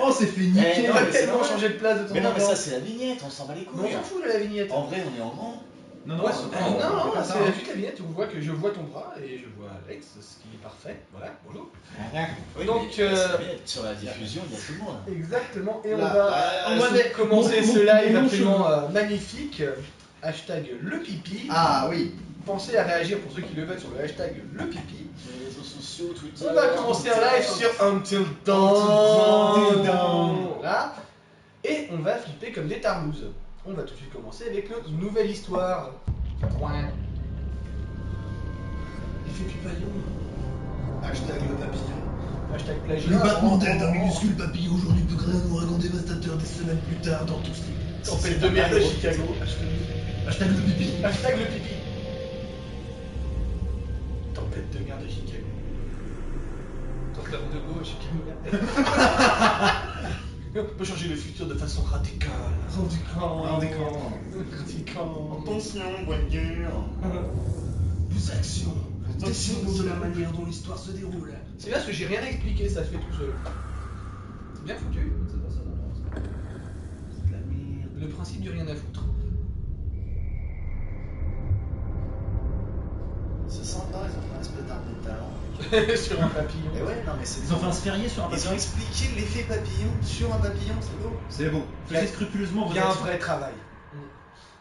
Oh, c'est fait niquer. non, On va mais c'est tellement normal. changer de place de temps Mais non, en mais temps. ça, c'est la vignette, on s'en bat les Mais on couilles. s'en fout de la vignette. En vrai, on est en grand. Non, non, Ouais, c'est non, non, pas c'est ça. juste la vignette, je vois ton bras et je vois Alex, ce qui est parfait. Voilà, bonjour. Oui, Donc, mais c'est la vignette. Sur la diffusion, il y a tout le monde. Exactement, et on Là, va commencer mon- ce live mon absolument magnifique. Hashtag le pipi. Ah oui. Pensez à réagir pour ceux qui le veulent sur le hashtag le pipi. Les réseaux sociaux, Twitter. On va commencer un live sur Until Until Dawn. Dawn. Là. Et on va flipper comme des tarlouses. On va tout de suite commencer avec notre nouvelle histoire. Point. Il fait pipaillon. Hashtag le papillon. Hashtag plagiat. Le battement d'aile d'un minuscule papillon aujourd'hui peut créer un ouragan dévastateur des semaines plus tard dans tous les... Tempête de merde à Chicago. Hashtag le pipi. Hashtag le pipi. Tempête de merde à Chicago. Tempête de gauche, Chicago. On peut changer le futur de façon radicale. Radicale. Attention, voiture. Plus action. Décidons de la manière dont l'histoire se déroule. C'est bien parce que j'ai rien à expliquer, ça se fait tout seul. C'est bien foutu. C'est de la merde. Le principe du rien à foutre. C'est sympa, ils ont fait un espèce d'arbre de talent. Sur un papillon. Mais ouais, non, mais c'est Ils ont fait un sphérié sur un Ils papillon. ont expliqué l'effet papillon sur un papillon, c'est beau. C'est bon. Faisez scrupuleusement vos Il y a un actions. vrai travail.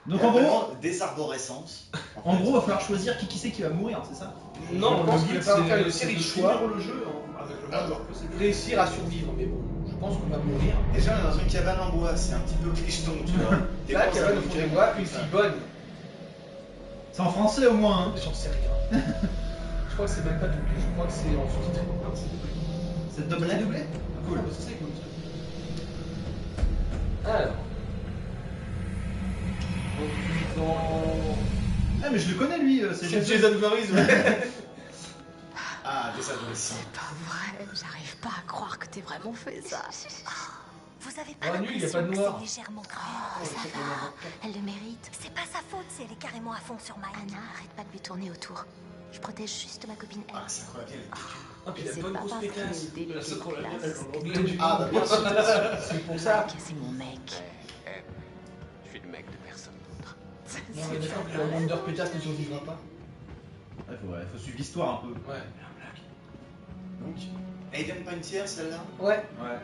Donc Il y a en gros, vraiment des arborescences. il va falloir choisir qui c'est qui va mourir, c'est ça? Non, je pense qu'il va falloir faire une c'est série de de choix. finir le jeu avec le moindre possible. Réussir à survivre, mais bon, je pense qu'on va mourir. Déjà, on est dans une cabane en bois, c'est un petit peu clicheton, tu vois. Des Là, penses à cabane au une fond des cabane. bois, une fille bonne. C'est en français au moins, hein. J'en sais rien. Je crois que c'est même pas doublé, je crois que c'est en sous-titré. C'est doublé. Cool, c'est cool. Alors. Ah mais je le connais lui, c'est C'est Jason Voorhees, ouais. Ah, des adolescents. C'est pas vrai, j'arrive pas à croire que t'aies vraiment fait ça. Vous avez pas Oh, nul, y a l'impression pas de que noir. c'est légèrement cruel? Oh, ça va, elle le mérite. C'est pas sa faute si elle est carrément à fond sur Mike. Anna, arrête pas de lui tourner autour. Je protège juste ma copine Ah, elle. c'est incroyable, il y a des Ah, puis la C'est bonne pas grosse parce qu'il pétasse. est débile La seule qu'on a bien, classe. Ah, bah bien sûr. C'est pour ça. Mike, c'est mon mec. Je suis le mec de personne d'autre. Non, on est d'accord que la Wonder Pétasse ne survivra pas. Faut suivre l'histoire un peu. Ouais. Donc, Aiden Pointier, celle-là. Ouais. Ouais.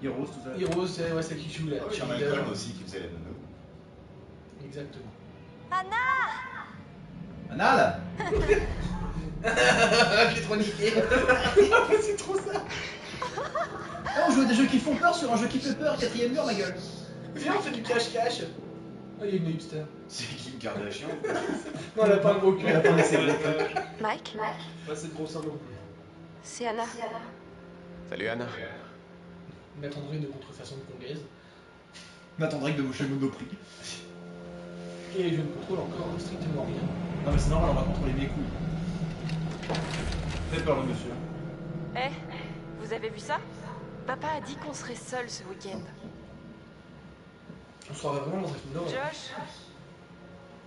Heroes, tout ça. Heroes, c'est ouais, celle qui joue la Ah oui, cheerleader. Malcolm aussi qui faisait la nono. Exactement. Anal. J'ai trop niqué. C'est trop ça. Oh, on joue à des jeux qui font peur sur un jeu qui fait peur, quatrième mur ma gueule. Viens, on fait du cache-cache. Oh, il y a une hipster. C'est Kim Kardashian. Non, elle a pas un gros cul. Elle a pas laissé le Mike, Pas cette grosse non plus. c'est Anna. Salut Anna. M'attendrai une contrefaçon de conglaise. M'attendrait que de moucher Monoprix. Et je ne contrôle encore strictement rien. Non mais c'est normal, on va contrôler mes couilles. Faites peur le monsieur. Eh, vous avez vu ça? Papa a dit qu'on serait seuls ce week-end. On sera vraiment dans un film d'horreur. Josh?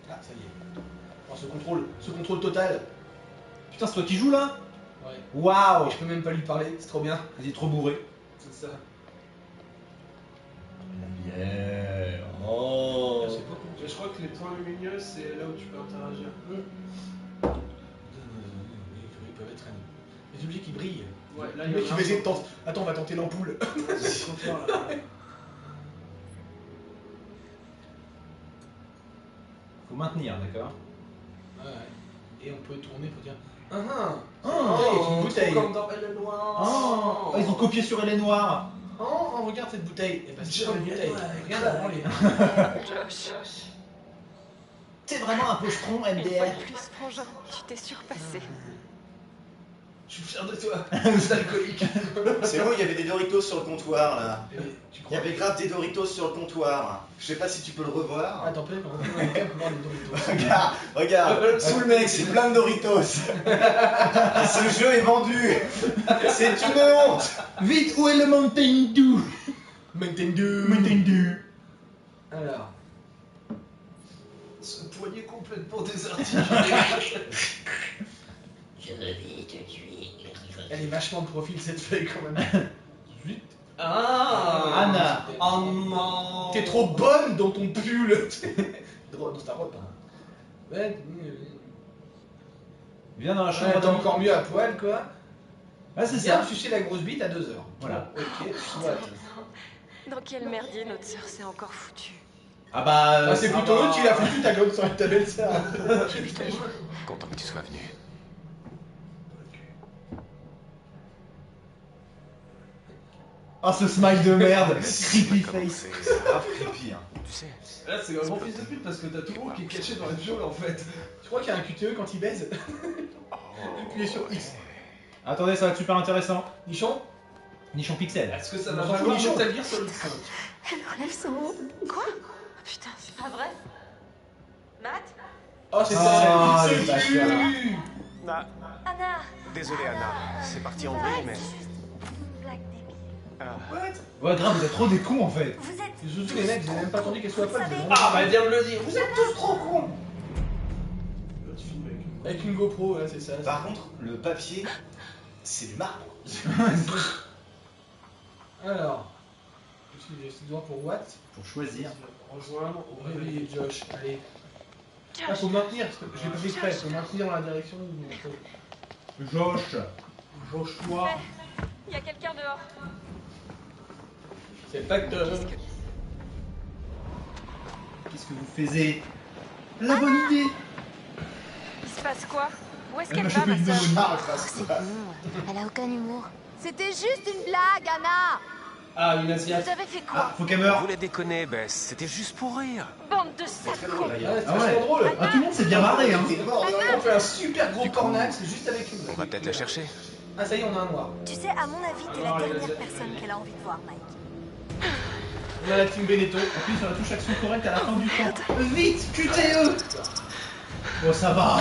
Ah, ça y est. Oh, ce contrôle total. Putain, c'est toi qui joues là? Ouais. Waouh. Et je peux même pas lui parler, c'est trop bien. Il est trop bourré. C'est ça. La bière. Oh. C'est pas con. Je crois que les points lumineux, c'est là où tu peux interagir. Ils peuvent être des objets qui brillent. Ouais, là, Le il y mec, en a imagine, un. tente. Attends, on va tenter l'ampoule. C'est le comptoir, là. Faut maintenir, d'accord? Ouais. Et on peut tourner pour dire. Ah ah. Oh, une bouteille. Comme dans Elle est Noire. Oh, ils ont copié sur Elle est Noire. Oh, regarde cette bouteille. Et bah, c'est pas une bouteille. Rien à branler. Josh. C'est vraiment un pochetron Une fois MDR. de plus, frangin, tu t'es surpassé. Je suis fier de toi. C'est alcoolique. C'est bon, il y avait des Doritos sur le comptoir là. Tu Il y crois avait grave des Doritos sur le comptoir. Je sais pas si tu peux le revoir. Attends, peut-être qu'on va voir les Doritos. Regarde, sous le mec, c'est plein de Doritos. Ce jeu est vendu. C'est une honte. Vite, où est le Mountain Dew? Mountain Dew. Alors. Ce poignet complètement désarticulé. Je vais te tuer. Elle est vachement de profil cette feuille quand même. Vite. Ah Anna. Oh non. T'es trop bonne dans ton pull. Drôle dans ta robe. Hein. Ouais, Viens dans la chambre. ouais, t'es encore mieux à poil quoi. Ah, c'est Viens ça. me sucer la grosse bite à 2 heures. Voilà. Ok, soit. Dans quel merdier notre sœur s'est encore foutue? Ah bah. Ah, c'est ça plutôt va. eux qui l'a foutu ta gomme sur ta belle-sœur. Content que tu sois venu. Ah, ce smile de merde. Creepy Comment face. c'est- Grave creepy, hein. Tu sais, Là, c'est un gros fils de pute parce que t'as tout le monde qui est caché dans la viole en fait. Tu crois qu'il y a un QTE quand il baise? oh, Appuyez sur X. Attendez, ça va être super intéressant. Nichon? Nichon Pixel. Est-ce que ça On va s'en fout, valoir Nichon. Metal Gear Solid 5? Elle relève son haut. Quoi? Putain, c'est pas vrai. Matt? Oh, c'est Ah, ça. le C'est bâtard. tu. Ah, Anna. désolé Anna, c'est parti en vrille, mais... C'est juste une blague débile. Ah, Ouais, grave, vous êtes trop des cons en fait. Vous êtes... Et surtout les mecs, j'ai même pas attendu qu'elle soit folle. Vous savez- Ah, bah viens me le dire. Vous êtes tous trop cons. Là, tu filmes Avec une GoPro, là, c'est ça. Par contre, le papier, c'est du marbre. Alors, j'ai ces doigts pour Watt. Pour choisir. Rejoindre au Oui, réveil. Josh, allez. Ah, faut maintenir, parce que je l'ai pas fait exprès, faut maintenir dans la direction où Josh. Joshua. Il y a quelqu'un dehors. C'est le facteur. Qu'est-ce que vous faisiez? La bonne idée. Il se passe quoi? Où est-ce Elle qu'elle m'a va, chopé ma une sœur? pneumonie. C'est con. Elle a aucun humour. C'était juste une blague, Anna. Ah, une asiate. Vous avez fait Ah, quoi? faut qu'elle meure. vous la déconnez, Bess, c'était juste pour rire. Bande de sales cons. Ouais, c'est Ah ouais. vachement drôle. Ah, tout le monde s'est bien marré, hein. On fait un super gros cornax juste avec une. On va peut-être la chercher. Ah, ça y est, on a un noir. Tu sais, à mon avis, t'es la Alors, dernière il a- personne qu'elle a envie de voir, Mike. On a la team Benetton. Appuie sur la touche action correcte à la fin du temps. Vite, QTE. Bon, ça va.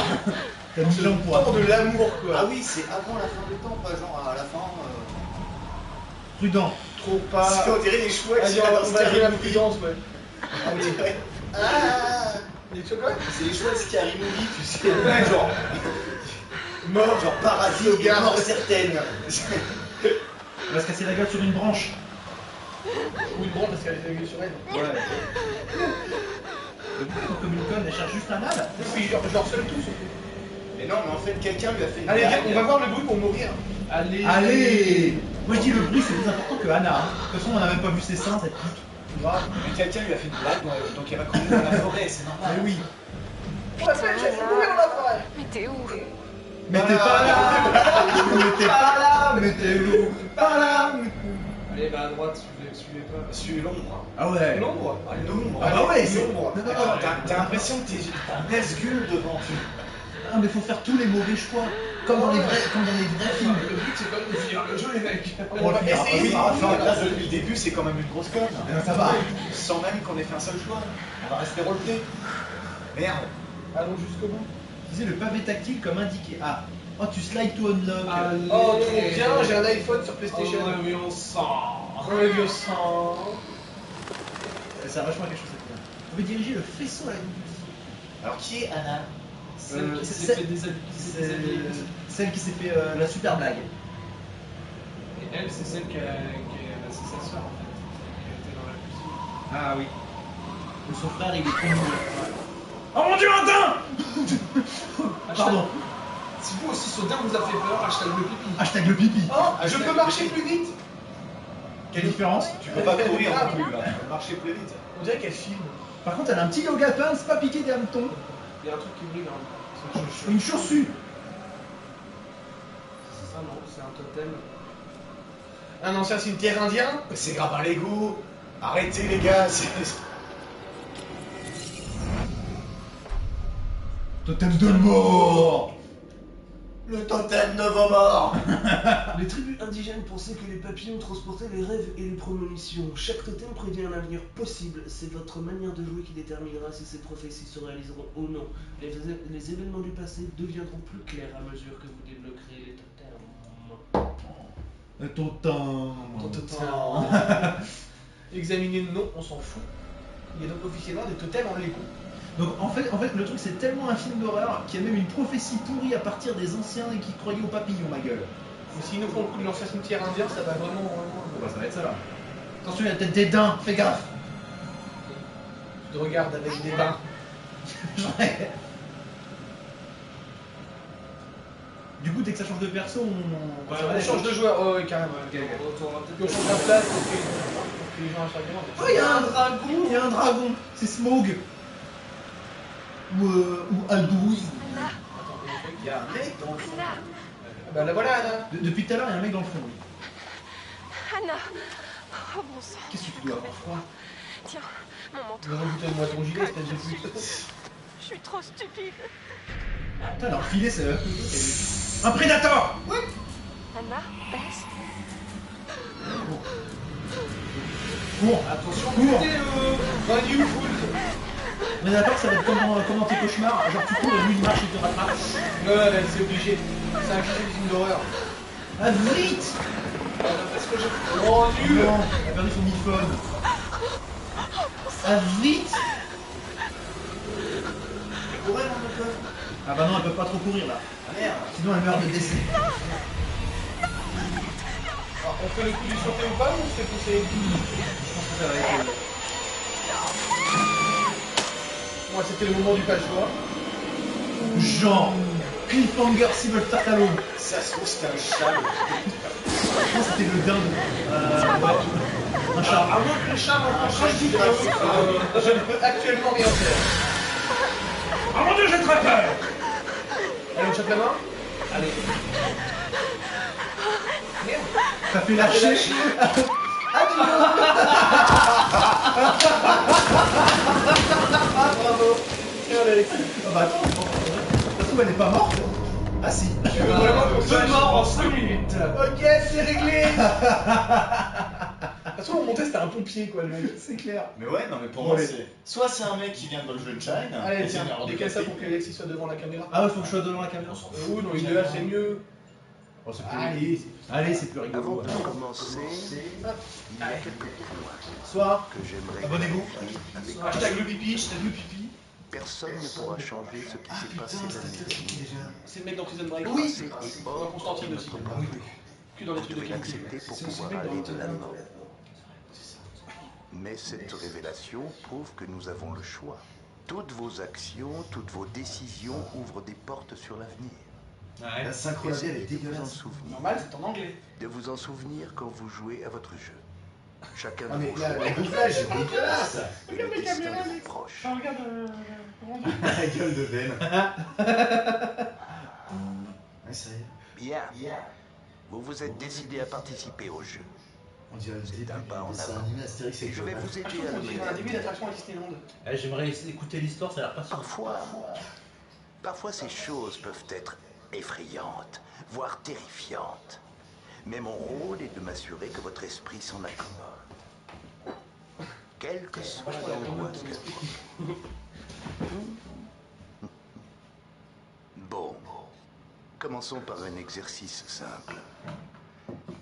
T'as mis long pour Temps attendre. de l'amour, quoi. Ah oui, c'est avant la fin du temps, pas genre à la fin. Prudent. Trop pas. On dirait les chouettes. Allez, on va jouer la prudence, ouais. Allez. Les chocolats? C'est les chouettes qui arrivent au lit, tu sais. Genre. Mort, genre parasite, Sauvegarde. et mort certaine. On va se casser la gueule sur une branche. Ou une branche parce qu'elle est arrivée sur elle. Ouais. Comme une conne, elle cherche juste un mal. Et puis je leur seul tout surtout. Mais non, mais en fait, quelqu'un lui a fait une Allez, viens, blague. on va voir le bruit pour mourir. Allez. Allez. Moi je dis le bruit c'est plus important que Anna. Hein. De toute façon, on n'a même pas vu ses seins, cette pute. Grave. Mais quelqu'un lui a fait une blague, donc il va courir dans la forêt, c'est normal. Mais oui. On l'a fait, j'ai fait mourir dans la forêt. Mais t'es où? Mais t'es pas là. Mais t'es pas là. Mais t'es où? Pas là. Allez, bah à droite, suivez pas. Suis l'ombre. Ah ouais. L'ombre. Ah, l'ombre. Ah bah ouais, c'est c'est l'ombre. Attends, t'as l'impression que t'as un Nazgûl devant toi. Ah, mais faut faire tous les mauvais choix. Comme dans les vrais films. Le but, c'est quand même de finir le jeu, les mecs. On va essayer. Oui, enfin, là, depuis le début, c'est quand même une grosse conne. Ça va. Ah, Sans même qu'on ait fait un seul choix. On va rester roleplay. Merde. Allons jusqu'au bout. Utilisez le pavé tactile comme indiqué. Ah. Oh, tu slide to unlock. Allez. Oh, trop bien, j'ai un iPhone sur PlayStation. Oh, oui, on sent. Review sang. Ça a vachement quelque chose à dire. Vous pouvez diriger le faisceau à la limite. Alors, qui est Anna Celle qui c'est- s'est fait déshabiller. Celle qui s'est fait la super blague. Et elle, c'est celle qui a. C'est sa soeur en fait. Qui était dans la cuisine. Ah oui. Son frère, il est trop mauvais. Oh mon dieu, un daim. Pardon. Si vous aussi, ce dingue vous a fait peur, hashtag le pipi. Hashtag le pipi. Oh, je peux marcher plus vite. Quelle différence? Tu peux pas courir non plus, là. Tu peux marcher plus vite. On dirait qu'elle filme. Par contre, elle a un petit yoga pants, pas piqué des hannetons. Il y a un truc qui brille hein. C'est une chaussure. Une chaussure. C'est ça, non, c'est un totem. Un ancien cimetière indien. C'est grave à l'égo. Arrêtez les gars. Totem de mort. Le totem de vos morts. Les tribus indigènes pensaient que les papillons transportaient les rêves et les prémonitions. Chaque totem prédit un avenir possible. C'est votre manière de jouer qui déterminera si ces prophéties se réaliseront ou non. Les événements du passé deviendront plus clairs à mesure que vous débloquerez les totems. Le totem. Examiner le nom, on s'en fout. Il y a donc officiellement des totems en Lego. Donc en fait, le truc c'est tellement un film d'horreur qu'il y a même une prophétie pourrie à partir des anciens et qui croyaient aux papillons, ma gueule. Mais s'ils nous font le coup de l'ancien cimetière indien, ça va vraiment. quoi, ça va être ça là. Attention, il y a peut-être des daims, fais gaffe. Tu te regardes avec des bains. Du coup, dès que ça change de perso, On change de joueur, ouais, carrément. Puis on change la place pour que les gens achètent bien. Oh, il y a un dragon, il y a un dragon. C'est Smaug. Ou Aldouille. Anna, Il y a un mec dans le fond. Anna, Bah la voilà, Anna. Depuis tout à l'heure, il y a un mec dans le fond. Oui. Anna. Oh bon sang. Qu'est-ce que tu dois avoir froid? Tiens, mon manteau. Reboutonne-moi ton gilet, espèce de pute. Je suis trop stupide. Putain, elle a enfilé, c'est un prédateur. Anna, baisse. Cours. Attention, Cours. Run you fool. On est d'accord, ça va être comme dans tes cauchemars. Genre, tu cours et lui, il marche et te rattrape. Ouais, c'est obligé. C'est un film d'horreur. Ah, vite. Parce que je... Oh, nul. Non, il a perdu son iPhone. Ah, vite. Ah bah non, elle peut pas trop courir là. Ah merde. Sinon elle meurt de décès. Alors, on fait le coup du sauté ou pas ou on se fait pousser? Je pense que ça va être... Moi, c'était le moment du pas le choix. Genre Cliffhanger Cyber Tartalon. Ça se trouve, c'était un chat. Non, c'était le dingue. Ouais. Un chat. À moins que le chat m'en change vidéo, je ne peux actuellement rien faire. Oh mon dieu, j'ai très peur. Allez, on chope la main. Allez. Merde. T'as fait lâcher. Bravo. Et on Alexis. Ah bah attends, ça se trouve elle est pas morte. Ah si. Tu veux vraiment qu'on soit mort en 5 minutes? Ok, c'est réglé. De toute façon, on montait, c'était un pompier, quoi, le mec. C'est clair. Mais ouais, non, mais pour Bon, moi, allez. c'est. Soit c'est un mec qui vient de Wolfenstein. Allez, et tiens, c'est une erreur de décale ça casting. pour qu'Alexis soit devant la caméra. Ah ouais, faut que je sois devant la caméra. On s'en fout, non, idéal, c'est mieux. Oh, c'est plus Allez. rigolo. Allez, c'est plus Avant rigolo. de commencer, il y a quelques points Soir. que j'aimerais Abonnez-vous. clarifier avec vous. Hashtag le pipi, hashtag le pipi. Personne ne pourra changer ce qui s'est passé l'année dernière. C'est le mec dans Prison Break. Oui, et Dans hors Constantine de aussi. notre point de vue. Que dans les Vous trucs de devez Kill Bill. l'accepter pour C'est aussi pouvoir le mec aller dans de l'avant. le- Mais cette révélation prouve que nous avons le choix. Toutes vos actions, toutes vos décisions ouvrent des portes sur l'avenir. Ouais. La synchro labiale est Essayez de vous en dégueulasse. souvenir. Normal, c'est en anglais. De vous en souvenir quand vous jouez à votre jeu. Chacun Ah de mais vos là, choix le gonflage est dégueulasse. et le destin de vos proches. Regarde. La gueule de Ben. Ouais, c'est vrai. Bien. Vous vous êtes décidé à participer au jeu. On dirait le début un pas en du dessin avant. animé Astérix Et et je vais Obélix. vous aider Je à trouve le qu'on dirait mener un à début bien. d'attraction à Disneyland. J'aimerais écouter l'histoire, ça a l'air passionnant. Parfois ces choses peuvent être effrayantes, voire terrifiantes. Mais mon rôle est de m'assurer que votre esprit s'en accommode. Quelle que soit l'angoisse que... Bon, commençons par un exercice simple.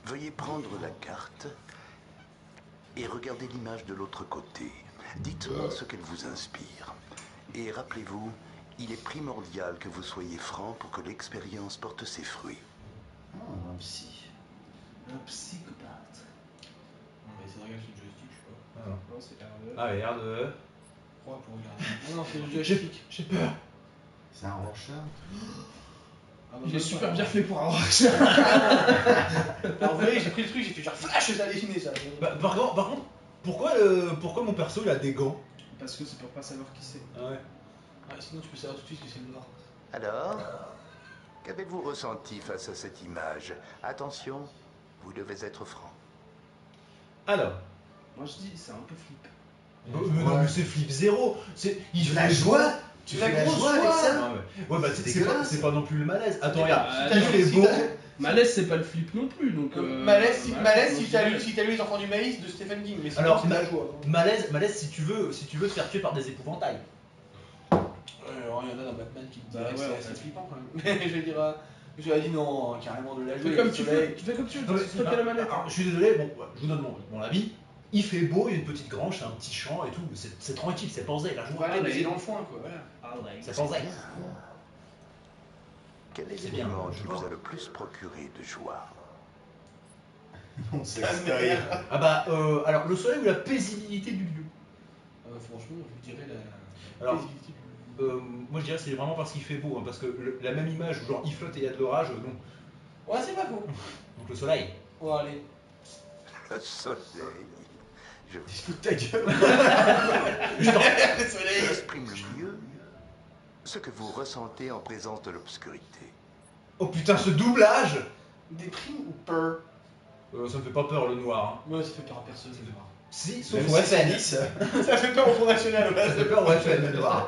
Veuillez prendre la carte et regardez l'image de l'autre côté. Dites-moi ce qu'elle vous inspire. Et rappelez-vous, il est primordial que vous soyez franc pour que l'expérience porte ses fruits. Ah, un psy. Un psychopathe. Non, mais c'est un gars sur le joystick, je sais pas. Non, c'est R2. Ah ouais, R2. 3 pour regarder. Non, non, c'est le joystick. J'ai peur. C'est un Rorschach. Ah, il est super bien fait pour un rock. Alors, vous voyez, j'ai pris le truc, j'ai fait genre flash, ça a dessiné ça. Par contre, pourquoi mon perso il a des gants? Parce que c'est pour pas savoir qui c'est. Ah ouais. Ah, sinon, tu peux savoir tout de suite que c'est le noir. Alors, qu'avez-vous ressenti face à cette image? Attention, vous devez être franc. Alors. Moi, je dis, c'est un peu flip. Non, mais c'est flip zéro. Il De la joie. Tu La fais la grosse joie avec joie. ça. Ouais, bah C'est c'est pas non plus le malaise. Attends, regarde. T'as Il vu fait beau. Malaise, c'est pas le flip non plus, donc. Malaise, si t'as lu lu. si t'as lu Les Enfants du Maïs de Stephen King, mais sinon, Alors, c'est de la joie. Malaise si tu veux te faire tuer par des épouvantails. Il y en a dans Batman qui te Bah dirait que ouais, c'est en assez fait. flippant quand même. Mais je vais dire, je lui ai dit non, carrément de la joie. Fais comme tu veux. Tu fais comme tu veux. C'est toi qui as la manette. Alors, je suis désolé, bon, je vous donne mon avis. Il fait beau, il y a une petite grange, c'est un petit champ et tout. C'est tranquille, c'est posé. La joie, Voilà, mais c'est dans le foin quoi. Voilà. c'est posé. Quel C'est bien, élément je qui vois. vous a le plus procuré de joie? On se laisse pas rire. Ah bah, alors le soleil ou la paisibilité du lieu? Franchement, je dirais la Alors, paisibilité du lieu. moi je dirais que c'est vraiment parce qu'il fait beau, hein, parce que la même image où genre il flotte et il y a de l'orage, non. Ouais, c'est pas faux. Donc le soleil. Bon, allez. Le soleil. Je Fous de ta gueule. Le soleil exprime mieux ce que vous ressentez en présence de l'obscurité. Oh putain, ce doublage! Déprime ou peur? Ça me fait pas peur le noir. Hein. Moi, ça fait peur à personne, ça fait peur. Si, sauf Même au si FN. Ça fait peur au Front National. Ça fait peur au FN, le noir.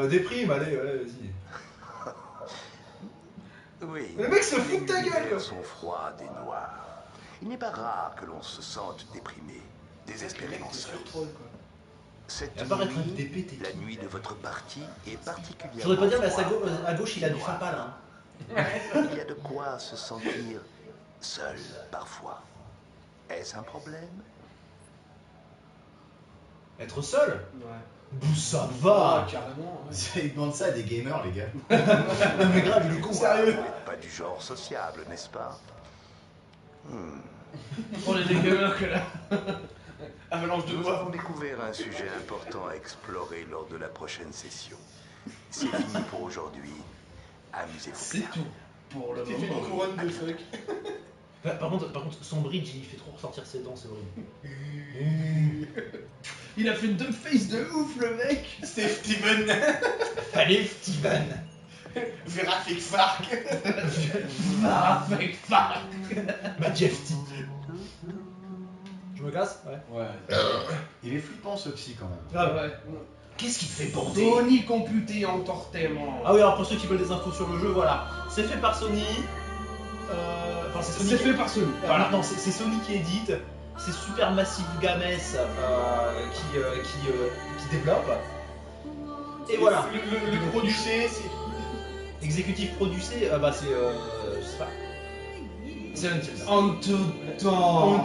Déprime, allez, ouais, vas-y. Oui. Le mec se fout de ta les gueule, univers quoi. sont froids et noirs. Il n'est pas rare que l'on se sente déprimé, désespérément seul. Cette Il va paraître nuit, invité pété. la nuit de votre partie est particulièrement Je voudrais pas dire, mais froide. à gauche il a du fapal. Hein. Il y a de quoi se sentir seul parfois. Est-ce un problème? Être seul? Ouais. D'où ça va? Carrément. Ouais. Ils demandent ça à des gamers, les gars. Non mais grave, il est con. Sérieux? Vous n'êtes pas du genre sociable, n'est-ce pas? Pour les gamers que là. Avalanche de Nous doigts. avons découvert un sujet important à explorer lors de la prochaine session. C'est fini pour aujourd'hui. Amusez-vous C'est bien. tout. Pour le T'es fait une moment. couronne de fuck. Par contre, son bridge il fait trop ressortir ses dents, c'est horrible. Il a fait une dumb face de ouf le mec. C'était Steven. Allez, Steven! Verafik Fark. Ah, fake fuck. Ma Jeff T. Je me casse? Ouais. Ouais. Il est flippant ce psy quand même. Grave. Ouais. Qu'est-ce qui te fait bander? Sony computé en tortement. Ah oui, alors pour ceux qui veulent des infos sur le jeu, voilà. C'est fait par Sony. Enfin, c'est Sony. C'est qui- fait par Sony. Voilà, non, c'est Sony qui édite. C'est Supermassive Games qui développe. Et voilà. Le producé, c'est. Exécutif producé, bah c'est. Je sais pas. C'est En tout temps.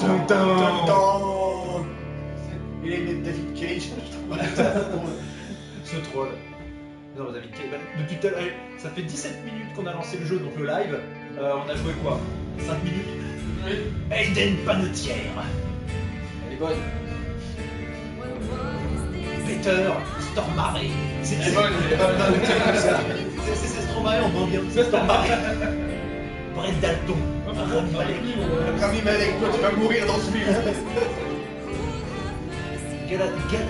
Il est David Cage. Ce troll. Non, David Cage. Bah, depuis tout à l'heure, ça fait 17 minutes qu'on a lancé le jeu, donc le live. On a joué quoi? 5 minutes? Aiden Panetière. Elle est bonne. Peter Stormare. C'est Elle est bonne, elle est bonne. C'est Stormare en banlieue. C'est Stormare. Brett Dalton. Rami Malek. Rami Malek, toi tu vas mourir dans ce film. Galadriel.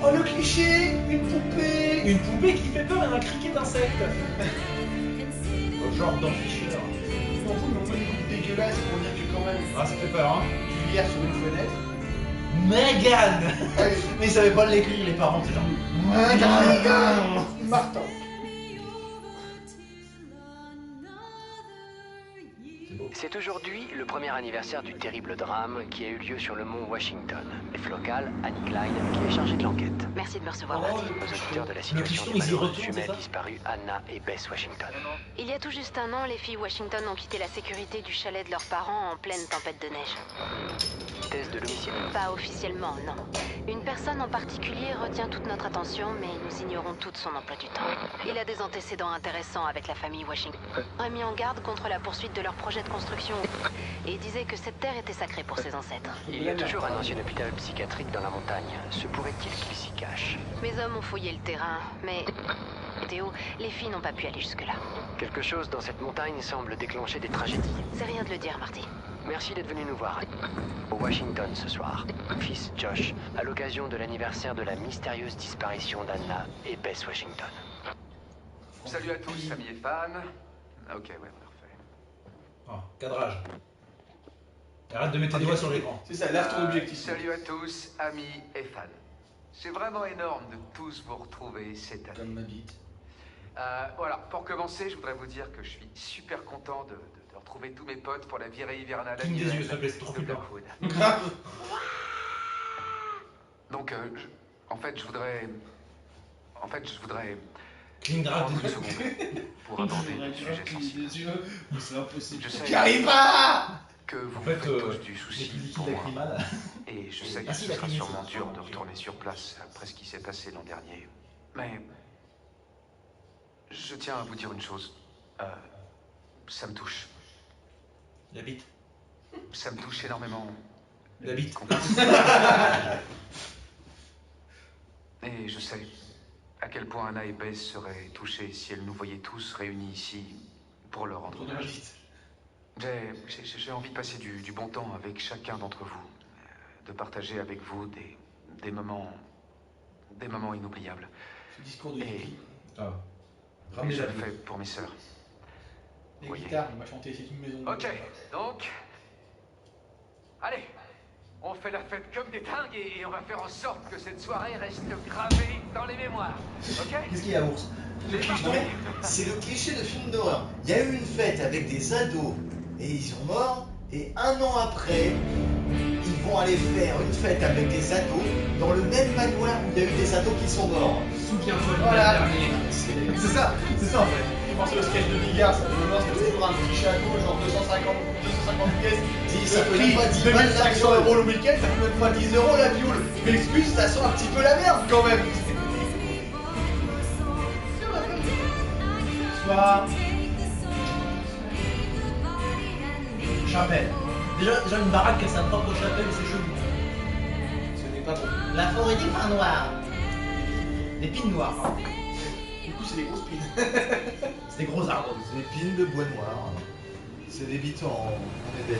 Oh le cliché. Une poupée. Une poupée qui fait peur et un criquet d'insectes. Genre dans Fisher. On fout, mais on fait une coupe dégueulasse pour dire que quand même. Ah, ça fait peur, hein. Juliette sur une fenêtre. Megan. Mais ils savaient pas l'écrire, les parents, c'est genre. Martin. C'est aujourd'hui le premier anniversaire du terrible drame qui a eu lieu sur le mont Washington. Chef local, Annie Klein, qui est chargée de l'enquête. Merci de me recevoir, Aux Marty. auditeurs de la Le situation piston, des ils y malheureuses retournent, jumelles c'est ça disparues Anna et Bess Washington. Il y a tout juste un an, les filles Washington ont quitté la sécurité du chalet de leurs parents en pleine tempête de neige. Thèse de l'homicide. Pas officiellement, non. Une personne en particulier retient toute notre attention, mais nous ignorons tout de son emploi du temps. Il a des antécédents intéressants avec la famille Washington. Il a mis en garde contre la poursuite de leur projet de construction et disait que cette terre était sacrée pour ses ancêtres. Il y a toujours un ancien hôpital psychiatrique dans la montagne. Se pourrait-il qu'il s'y cache? Mes hommes ont fouillé le terrain, mais... Théo, les filles n'ont pas pu aller jusque-là. Quelque chose dans cette montagne semble déclencher des tragédies. C'est rien de le dire, Marty. Merci d'être venu nous voir. Au Washington ce soir, fils Josh, à l'occasion de l'anniversaire de la mystérieuse disparition d'Anna et Bess Washington. Salut à tous, amis et fans. Ah, ok, ouais, parfait. Oh, cadrage. Arrête de mettre tes doigts sur l'écran. C'est ça, lave ton objectif. Salut à tous, amis et fans. C'est vraiment énorme de tous vous retrouver cette année. Comme ma bite. Voilà, pour commencer, je voudrais vous dire que je suis super content de retrouver tous mes potes pour la virée hivernale Cligne des annuelle yeux, s'il te plaît, c'est trop de flippant. Blackwood. Grave. Donc, en fait, je voudrais Cligne grave prendre des une yeux. seconde pour aborder le sujet sensible. C'est impossible. Je sais J'y arrive pas. que vous En fait, faites tous du souci liquide pour moi. lacrymal. Et je sais que Ah si, ce la sera clinique, sûrement c'est dur ça. de retourner sur place après ce qui s'est passé l'an dernier. Mais je tiens à vous dire une chose. Ça me touche. La bite. Ça me touche énormément. La bite. Et je sais à quel point Anna et Bess seraient touchées si elles nous voyaient tous réunis ici pour leur rendre hommage. J'ai envie de passer du bon temps avec chacun d'entre vous, de partager avec vous des moments inoubliables. Ce discours de Et Ah. je le fais pour mes sœurs. Les Voyez. guitares, il m'a chanté C'est une maison. Ok, donc, allez, on fait la fête comme des dingues et on va faire en sorte que cette soirée reste gravée dans les mémoires. Ok? Qu'est-ce qu'il y a, ours? C'est le cliché de film d'horreur. Il y a eu une fête avec des ados et ils sont morts. Et un an après, ils vont aller faire une fête avec des ados dans le même manoir où il y a eu des ados qui sont morts. Souviens-toi du Voilà. dernier. C'est ça en fait. Je pense au sketch de Bigard, ça c'est toujours un cliché à gauche, genre 250 pièces. Ça peut même pas 10 balles, 2500 € le week-end, ça peut même pas 10 € la bioule. Mais excuse, ça sent un petit peu la merde quand même. Soir. Chapelle. Déjà une baraque qui a sa propre chapelle, c'est chelou. Ce n'est pas bon. La forêt des pins noirs. Des pines noires, pardon. Du coup, c'est des grosses pines. C'est des gros arbres. C'est des pines de bois noir. C'est des bites en ébène.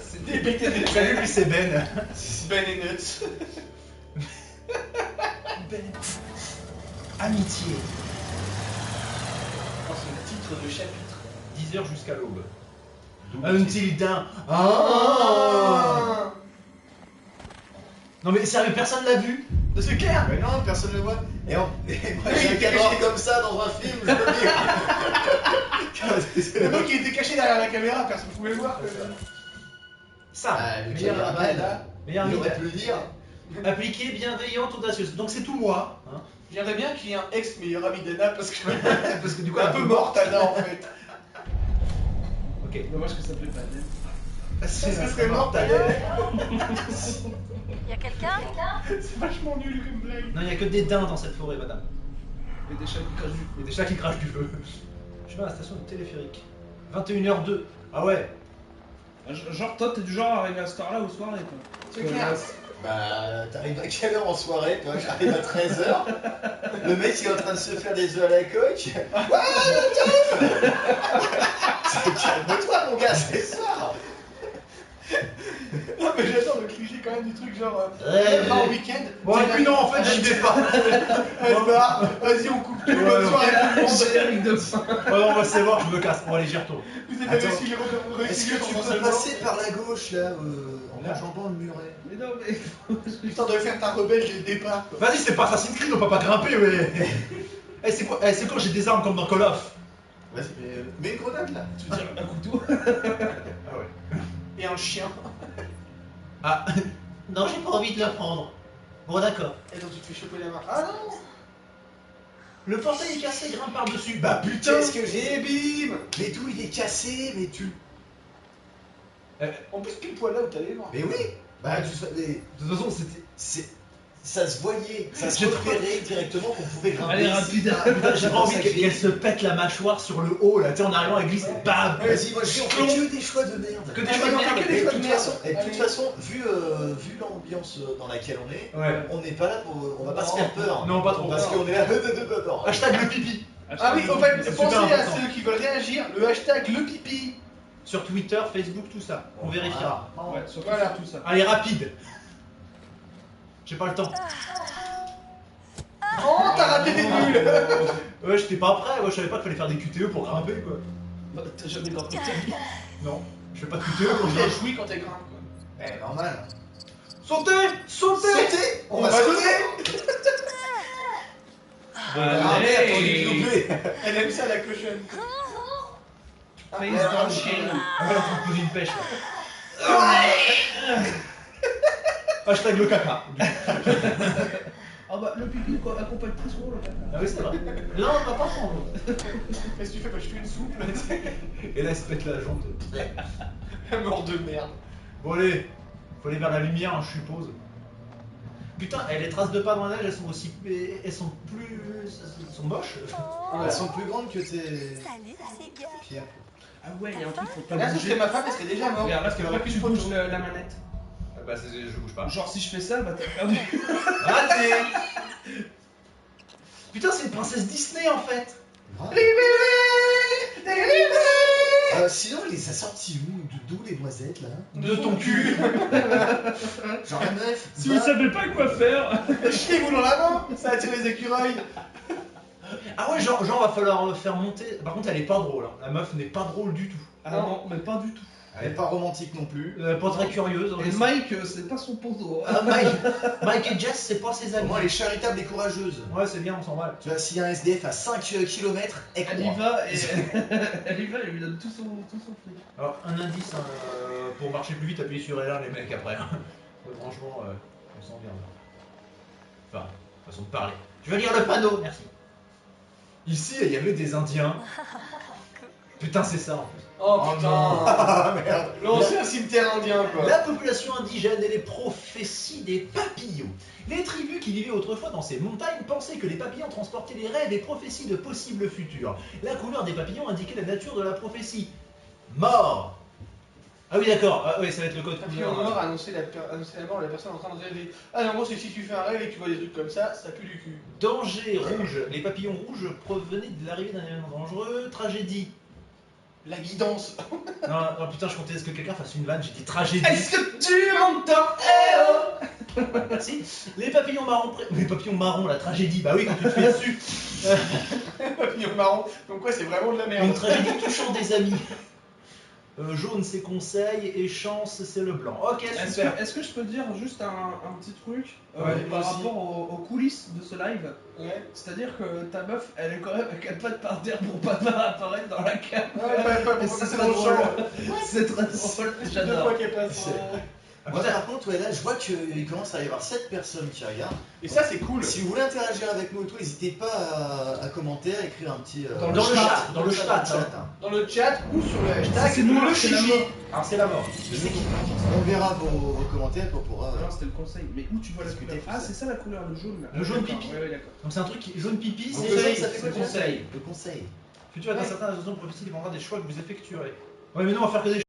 C'est des bites et des Salut, lui c'est Ben. Ben et Nuts. Ben. Amitié. Oh, c'est le titre de chapitre. 10h jusqu'à l'aube. Until dawn. Ah. Non mais sérieux, personne l'a vu. C'est clair. Mais non, personne ne le voit. Et moi j'ai un caché comme ça dans un film, je peux dire. Le mec qui était caché derrière la caméra, personne ne pouvait le voir. Ça, Le meilleure il idée. aurait pu le dire. Appliquée, bienveillante, audacieuse. Donc c'est tout moi. Hein. J'aimerais bien qu'il y ait un ex-meilleur ami d'Anna parce que. Parce que du coup, un peu morte Anna en fait. Ok. Dommage que ça plaît pas. Ça serait morte Anna. Y'a quelqu'un? C'est vachement nul comme blague. Non, il n'y a que des daims dans cette forêt, madame. Et des chats qui crachent du feu. Et des chats qui crachent du feu. Je sais pas, la station de téléphérique. 21h02. Ah ouais. Genre, toi, t'es du genre à arriver à cette heure-là aux soirées, quoi. C'est clair. Bah, t'arrives à quelle heure en soirée, toi? J'arrive à 13h. Le mec il est en train de se faire des œufs à la coque. Ouais, j'arrive. Calme-toi, mon gars, c'est ça. Non mais j'adore le cliché quand même du truc genre Ouais, en week-end. Bon, et puis non, en fait, j'y vais pas. Elle se barre, vas-y on coupe tout, bonne soirée tout le monde. Générique de fin. Oh non, bah c'est bon, je me casse. Bon, allez, j'y retourne. Vous avez réussi Est-ce réussi que le tu peux consentement. passer par la gauche, là, en enjambant le muret? Mais non, mais. Putain, de faire ta rebelle dès le départ quoi. Vas-y, c'est pas Assassin's Creed, on peut pas grimper, ouais. Eh, c'est quoi? Eh, c'est quand j'ai des armes comme dans Call of? Vas-y, mets une grenade, là. Tu veux dire un couteau Ah ouais. et un chien. Ah. Non, j'ai pas envie de le prendre. Bon, d'accord. Et donc tu te fais choper la marque. Ah non. Le portail est cassé, grimpe par-dessus. Bah putain. Qu'est-ce que j'ai? Bim. Mais tout, il est cassé, mais tu... En plus pile poil là où t'allais voir. Mais oui. Bah, tu sais, mais... De toute façon, c'était. Ça se voyait, ça se J'ai repérait directement qu'on pouvait grimper. Allez, ici. rapide. Ah, putain, j'ai pas envie qu'elle se pète la mâchoire sur le haut là, tu sais, en arrivant à glisse, bam. Vas-y, moi je dis, on fait que des choix de merde. Que des choix de merde. Et de toute façon, Allez. vu l'ambiance dans laquelle on est, Ouais. on n'est pas là pour. On va pas se faire peur. Non, pas trop. Parce qu'on est là de peur. Hashtag le pipi. Ah oui, en fait, C'est pensez super à important. ceux qui veulent réagir, le hashtag le pipi. Sur Twitter, Facebook, tout ça. On vérifiera. Ouais, surtout Voilà. sur tout ça. Allez, rapide. J'ai pas le temps. Oh, t'as raté des bulles. Ouais, j'étais pas prêt, moi je savais pas qu'il fallait faire des QTE pour grimper quoi. Bah, t'as jamais grimpé. Non, je fais pas de QTE pour On grimper. échoue quand t'es grimpes quoi. Eh, normal. Sautez. Sautez. Sautez. On va sauter. Ah merde, on est doublé. Elle aime ça la cochonne. Face dans le chien. Ah ouais, faut poser une pêche là. Hashtag le caca. Ah bah, le pipi quoi, accompagne très souvent le caca. Ah oui, c'est vrai. Là, on va pas prendre. Qu'est-ce que tu fais? Bah je fais une soupe là, tu sais. Et là, elle se pète la jambe. Un mort de merde. Bon, allez. Faut aller vers la lumière, hein, je suppose. Putain, les traces de pas dans la neige, elles sont aussi. Elles sont plus. Elles sont moches. Elles sont plus grandes que tes. Salut, c'est gars. Pierre. Ah ouais, il y a un truc, faut pas Là, ce bouger. serait ma femme, elle serait déjà morte. Regarde, là, parce qu'elle faut aurait pas que plus tu de bouges photos. la manette. Bah, je bouge pas. Genre, si je fais ça, bah t'as perdu. Raté. Putain, c'est une princesse Disney en fait. Sinon, il les a sortis où? D'où les noisettes là? De ton cul. Genre la meuf. Si vous savez pas quoi faire. Chiez-vous dans la main, ça attire les écureuils. Ah ouais, genre va falloir faire monter. Par contre, elle est pas drôle. Hein. La meuf n'est pas drôle du tout. Ah non, mais pas du tout. Elle est pas romantique non plus. Pas très curieuse. Et Mike, c'est pas son poteau. Ah, Mike et Jess, c'est pas ses amis. Moi, elle est charitable et courageuse. Ouais, c'est bien, on s'en va. Tu vois, s'il y a un SDF à 5 km, elle Elle y va et elle y va, elle lui donne tout son fric. Alors, un indice, hein, pour marcher plus vite, appuyez sur LR les mecs après. Hein. Franchement, on s'en vient. Enfin, façon de parler. Je vais lire le panneau, merci. Ici, il y avait des Indiens. Putain, c'est ça en plus. Oh putain. Ah merde. L'ancien cimetière indien quoi. La population indigène et les prophéties des papillons. Les tribus qui vivaient autrefois dans ces montagnes pensaient que les papillons transportaient les rêves et prophéties de possibles futurs. La couleur des papillons indiquait la nature de la prophétie. Mort. Ah oui d'accord, ah, oui, ça va être le code Papillon couleur. noir annonçait la mort de la personne en train de rêver. Ah non, moi c'est si tu fais un rêve et que tu vois des trucs comme ça pue du cul. Danger rouge. Les papillons rouges provenaient de l'arrivée d'un événement dangereux. Tragédie. La guidance. Non, putain, je comptais à ce que quelqu'un fasse une vanne, j'ai dit tragédie. Est-ce que tu m'entends? Eh oh. Merci. Les papillons marrons. Les papillons marrons, la tragédie. Bah oui, quand tu te fais dessus. Papillon marron. Donc quoi, c'est vraiment de la merde. Une tragédie touchant des amis. Jaune, c'est conseil. Et chance, c'est le blanc. Ok, super. Est-ce que je peux dire juste un petit truc Ouais, par vas-y. rapport aux coulisses de ce live? Ouais. C'est-à-dire que ta meuf, elle est quand même à 4 pattes par terre pour pas apparaître dans la cam. Ouais, Et c'est c'est dans le drôle. champ. C'est très drôle, Deux j'adore. fois qu'elle passe. Moi, par contre, ouais, là, je vois qu'il commence à y avoir 7 personnes qui regardent. Et ça, c'est cool. Si vous voulez interagir avec nous et tout, n'hésitez pas à commenter, à écrire un petit. Dans le chat, dans le chat, hein. Dans le chat ou sur le hashtag. C'est noir, le c'est la chichi. mort. Alors, c'est la mort. On verra vos commentaires pour pourra. Non, c'était le conseil. Mais où tu vois la Discuter couleur? tout Ah, ça. c'est ça la couleur, le jaune là. Le jaune D'accord, pipi. ouais, d'accord. Donc c'est un truc jaune pipi, Donc, c'est le jaune, ça fait le quoi, conseil. Le conseil. Futur est incertain, la zone prophétie dépendra des choix que vous effectuerez. Ouais, mais non, on va faire que des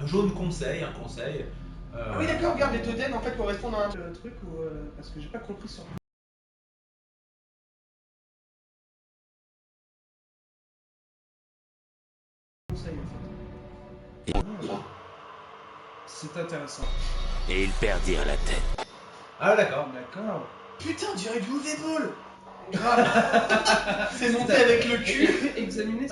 jaune conseil, un conseil. Ah oui, d'accord, regarde, les totems en fait correspondent à un. Le truc ou parce que j'ai pas compris sur. Conseil en fait. C'est intéressant. Et ils perdirent la tête. Ah d'accord. D'accord. Putain, on dirait du Uwe Ball. C'est monté avec le cul. Examiner